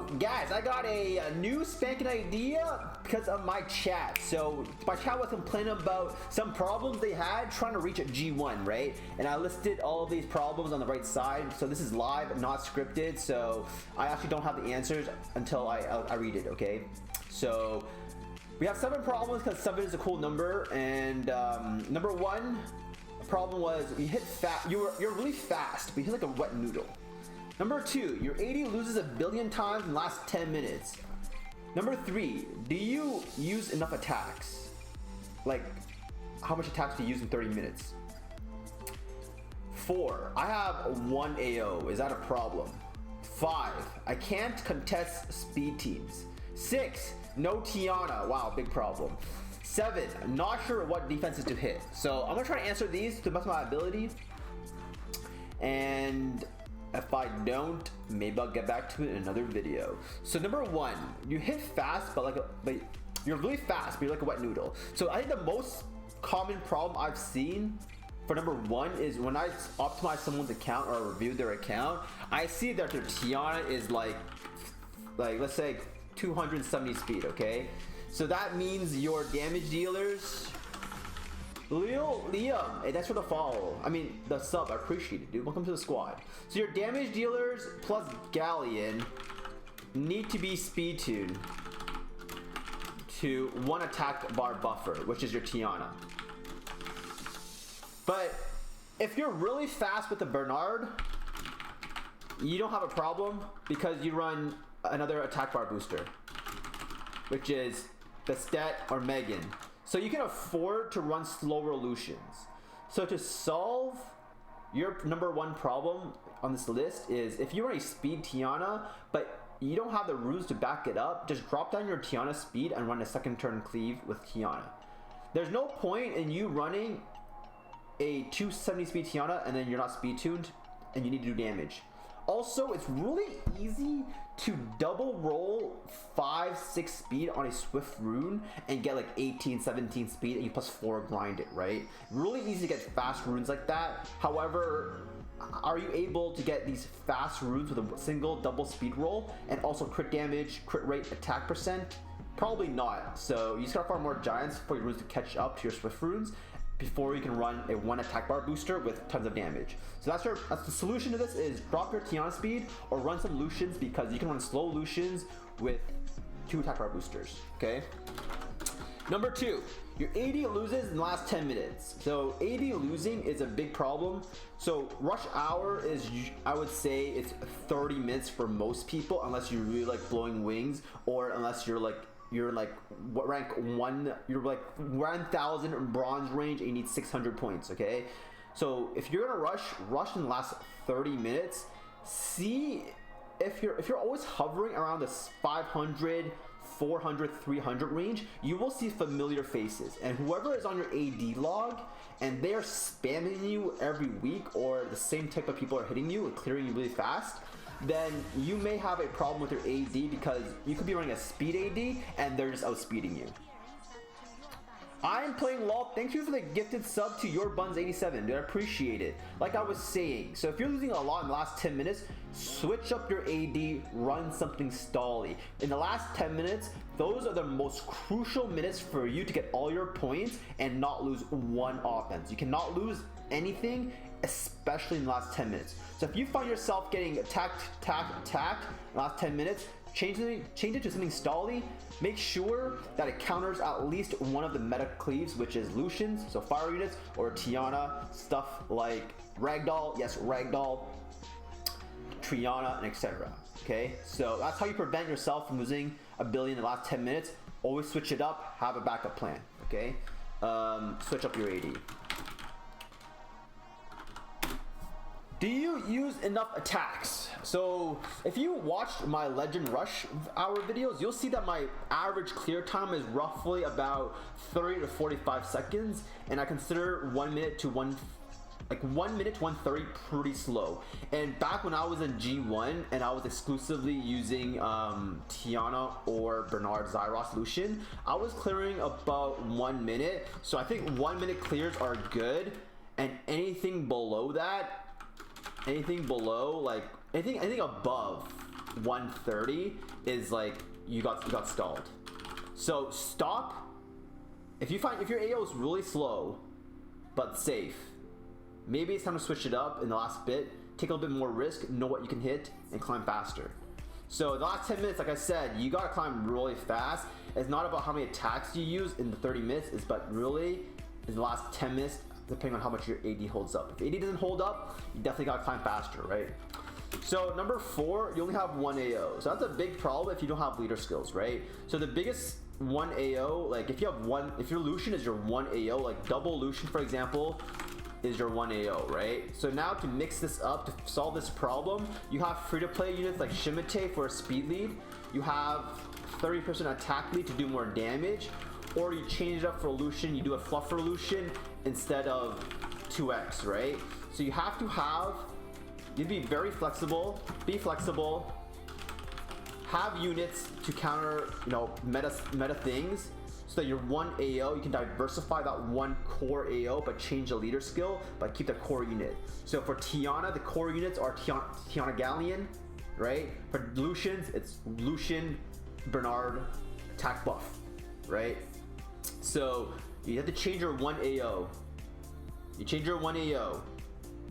So guys, I got a new spanking idea because of my chat. So my chat was complaining about some problems they had trying to reach a G1, right? And I listed all of these problems on the right side. So this is live, not scripted. So I actually don't have the answers until I read it, okay? So we have 7 problems because 7 is a cool number. And number 1 problem was you hit fast. You're really fast, but you hit like a wet noodle. Number 2, your AD loses 1 billion times in the last 10 minutes. Number 3, do you use enough attacks? Like, how much attacks do you use in 30 minutes? 4, I have 1 AO. Is that a problem? 5, I can't contest speed teams. 6, no Tiana. Wow, big problem. 7, not sure what defenses to hit. So I'm gonna try to answer these to the best of my ability. And if I don't, maybe I'll get back to it in another video. So number 1, you hit fast, but you're really fast, but you're like a wet noodle. So I think the most common problem I've seen for number 1 is when I optimize someone's account or review their account, I see that their Tiana is like let's say 270 speed, okay? So that means your damage dealers, Liam, hey, thanks for the follow. I mean, the sub, I appreciate it, dude. Welcome to the squad. So your damage dealers plus Galleon need to be speed tuned to 1 attack bar buffer, which is your Tiana. But if you're really fast with the Bernard, you don't have a problem because you run another attack bar booster, which is the Stet or Megan. So you can afford to run slower Lucians. So to solve your number 1 problem on this list is if you run a speed Tiana, but you don't have the runes to back it up, just drop down your Tiana speed and run a second turn cleave with Tiana. There's no point in you running a 270 speed Tiana and then you're not speed tuned and you need to do damage. Also, it's really easy to double roll 5-6 speed on a swift rune and get like 18-17 speed and you plus 4 grind it, right? Really easy to get fast runes like that. However, are you able to get these fast runes with a single double speed roll and also crit damage, crit rate, attack percent? Probably not. So you just gotta farm more giants for your runes to catch up to your swift runes before you can run a 1 attack bar booster with tons of damage. So that's the solution to this is drop your Tiana speed or run some Lucians because you can run slow Lucians with 2 attack bar boosters, okay? Number 2, your AD loses in the last 10 minutes. So AD losing is a big problem. So rush hour is, I would say it's 30 minutes for most people unless you really like blowing wings or unless you're like rank 1, you're like 1000 bronze range and you need 600 points, okay? So if you're gonna rush in the last 30 minutes, see if you're always hovering around the 500, 400, 300 range, you will see familiar faces. And whoever is on your AD log and they're spamming you every week or the same type of people are hitting you and clearing you really fast, then you may have a problem with your AD because you could be running a speed AD and they're just outspeeding you. I'm playing LOL. Thank you for the gifted sub to your buns 87, dude. I appreciate it. Like I was saying, so if you're losing a lot in the last 10 minutes, switch up your AD, run something stally. In the last 10 minutes, those are the most crucial minutes for you to get all your points and not lose 1 offense. You cannot lose anything, especially in the last 10 minutes. So if you find yourself getting attacked in the last 10 minutes, change it to something stally. Make sure that it counters at least one of the meta cleaves, which is Lucians, so fire units, or Tiana, stuff like Ragdoll, yes, Ragdoll, Triana, and etc. Okay, so that's how you prevent yourself from losing 1 billion in the last 10 minutes. Always switch it up, have a backup plan, okay? Switch up your AD. Do you use enough attacks? So if you watched my Legend Rush hour videos, you'll see that my average clear time is roughly about 30 to 45 seconds, and I consider 1 minute to 130 pretty slow. And back when I was in G1 and I was exclusively using Tiana or Bernard Zyros Lucian, I was clearing about 1 minute. So I think 1 minute clears are good, and anything below that, anything above 130 is like you got stalled. So stop. If your AO is really slow but safe, maybe it's time to switch it up in the last bit. Take a little bit more risk, know what you can hit, and climb faster. So the last 10 minutes, like I said, you gotta climb really fast. It's not about how many attacks you use in the 30 minutes, it's but really in the last 10 minutes, depending on how much your AD holds up. If AD doesn't hold up, you definitely gotta climb faster, right? So number 4, you only have 1 AO. So that's a big problem if you don't have leader skills, right? So the biggest 1 AO, like if your Lucian is your 1 AO, like double Lucian for example, is your 1 AO, right? So now to mix this up, to solve this problem, you have free-to-play units like Shimate for a speed lead. You have 30% attack lead to do more damage, or you change it up for Lucian, you do a fluffer Lucian instead of 2x, right? So you have you be very flexible, be flexible, have units to counter, meta things, so that your 1 AO, you can diversify that 1 core AO, but change the leader skill, but keep the core unit. So for Tiana, the core units are Tiana Galleon, right? For Lucians, it's Lucian, Bernard, attack buff, right? So you have to change your 1 AO. You change your 1 AO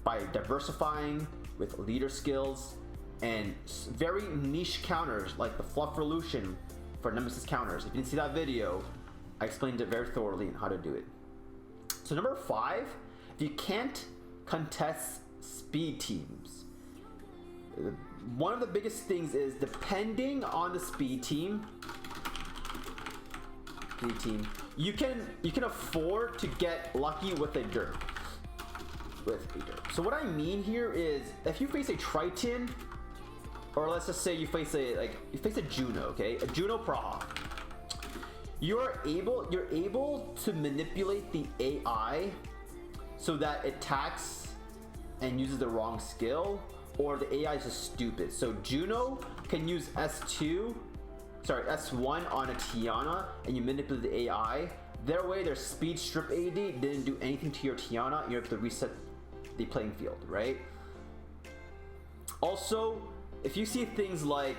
by diversifying with leader skills and very niche counters like the Fluffer Lucian for Nemesis counters. If you didn't see that video, I explained it very thoroughly on how to do it. So number 5, if you can't contest speed teams, one of the biggest things is depending on the speed team, you can afford to get lucky with a derp. So what I mean here is if you face a Triton, or let's just say you face a Juno, okay, a Juno Praha. You're able to manipulate the AI so that it attacks and uses the wrong skill, or the AI is just stupid. So Juno can use S1 on a Tiana, and you manipulate the AI. Their way, their speed strip AD didn't do anything to your Tiana, and you have to reset the playing field, right? Also, if you see things like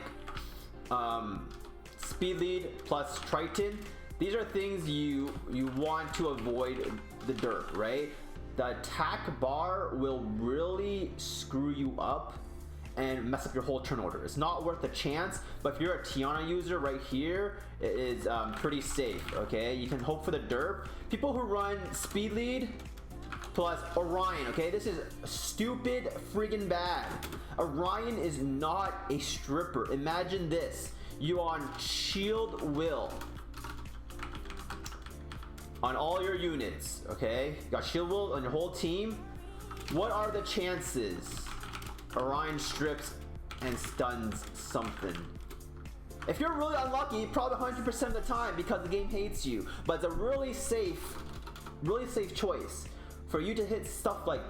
speed lead plus Triton, these are things you want to avoid the derp, right? The attack bar will really screw you up and mess up your whole turn order. It's not worth the chance, but if you're a Tiana user right here, it is pretty safe, okay? You can hope for the derp. People who run speed lead plus Orion, okay? This is stupid friggin' bad. Orion is not a stripper. Imagine this. You on shield will on all your units, okay? You got shield will on your whole team. What are the chances Orion strips and stuns something? If you're really unlucky, probably 100% of the time because the game hates you. But it's a really safe choice for you to hit stuff like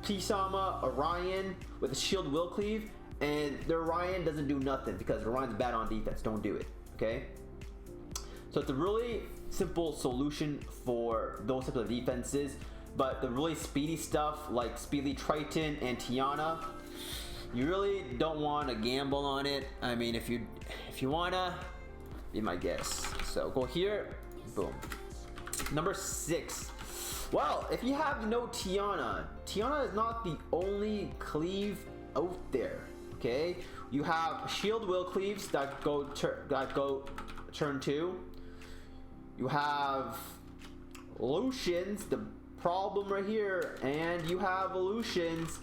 Pisama, Orion with a shield will cleave, and the Orion doesn't do nothing because Orion's bad on defense. Don't do it, okay? So it's a really simple solution for those types of defenses, but the really speedy stuff like Speedy Triton and Tiana, you really don't want to gamble on it. I mean, if you wanna, be my guest. So go here, boom. Number 6. Well, if you have no Tiana is not the only cleave out there, okay? You have shield will cleaves that go turn 2. You have Lucians, the problem right here, and you have Lucians.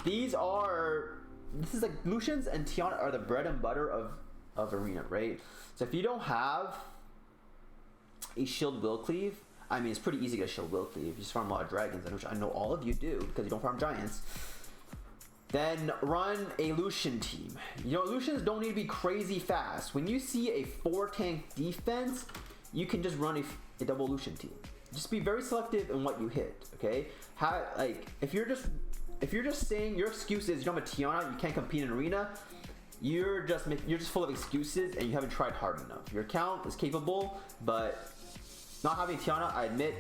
This is like Lucians and Tiana are the bread and butter of Arena, right? So if you don't have a shield will cleave, I mean, it's pretty easy to get a shield will cleave. You just farm a lot of dragons, which I know all of you do because you don't farm giants. Then run a Lucian team. Lucians don't need to be crazy fast. When you see a 4-tank defense, you can just run a double Lucian team. Just be very selective in what you hit, okay? If you're just saying your excuse is you don't have a Tiana, you can't compete in Arena, you're just full of excuses and you haven't tried hard enough. Your account is capable, but not having Tiana, I admit,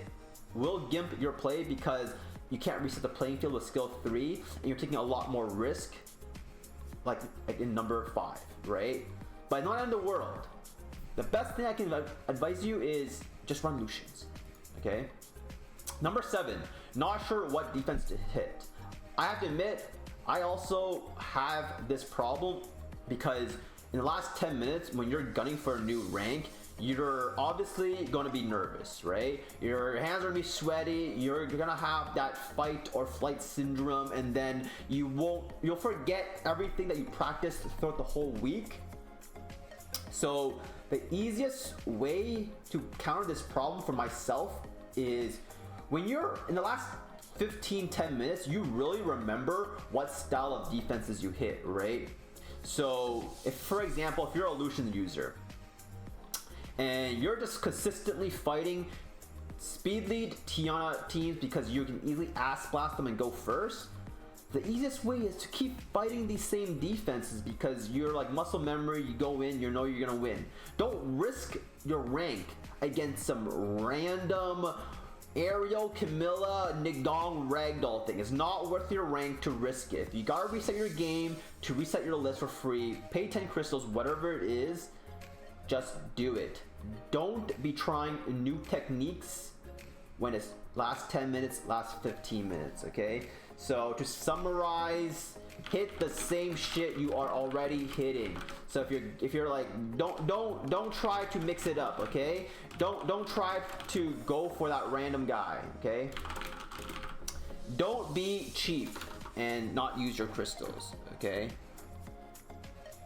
will gimp your play because you can't reset the playing field with skill 3 and you're taking a lot more risk like in number 5, right? But not in the world. The best thing I can advise you is just run Lucians, okay? Number 7, not sure what defense to hit. I have to admit, I also have this problem because in the last 10 minutes, when you're gunning for a new rank, you're obviously going to be nervous, right? Your hands are going to be sweaty, you're going to have that fight or flight syndrome, and then you'll forget everything that you practiced throughout the whole week. So the easiest way to counter this problem for myself is when you're in the last 10 minutes, you really remember what style of defenses you hit, right? So if, for example, if you're a Lucian user and you're just consistently fighting speed lead Tiana teams because you can easily ass blast them and go first, the easiest way is to keep fighting these same defenses because you're like muscle memory, you go in, you know you're gonna win. Don't risk your rank against some random Ariel, Camilla, Nigong ragdoll thing. It's not worth your rank to risk it. If you gotta reset your game to reset your list for free, pay 10 crystals, whatever it is, just do it. Don't be trying new techniques when it's last 10 minutes, last 15 minutes, okay? So to summarize, hit the same shit you are already hitting. So if you're like, don't try to mix it up, okay? Don't try to go for that random guy, okay? Don't be cheap and not use your crystals, okay?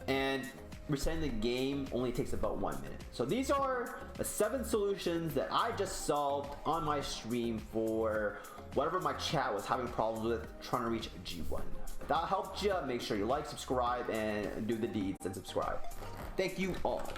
And resetting the game only takes about 1 minute. So these are the 7 solutions that I just solved on my stream for whatever my chat was having problems with trying to reach G1. If that helped you, make sure you like, subscribe, and do the deeds and subscribe. Thank you all.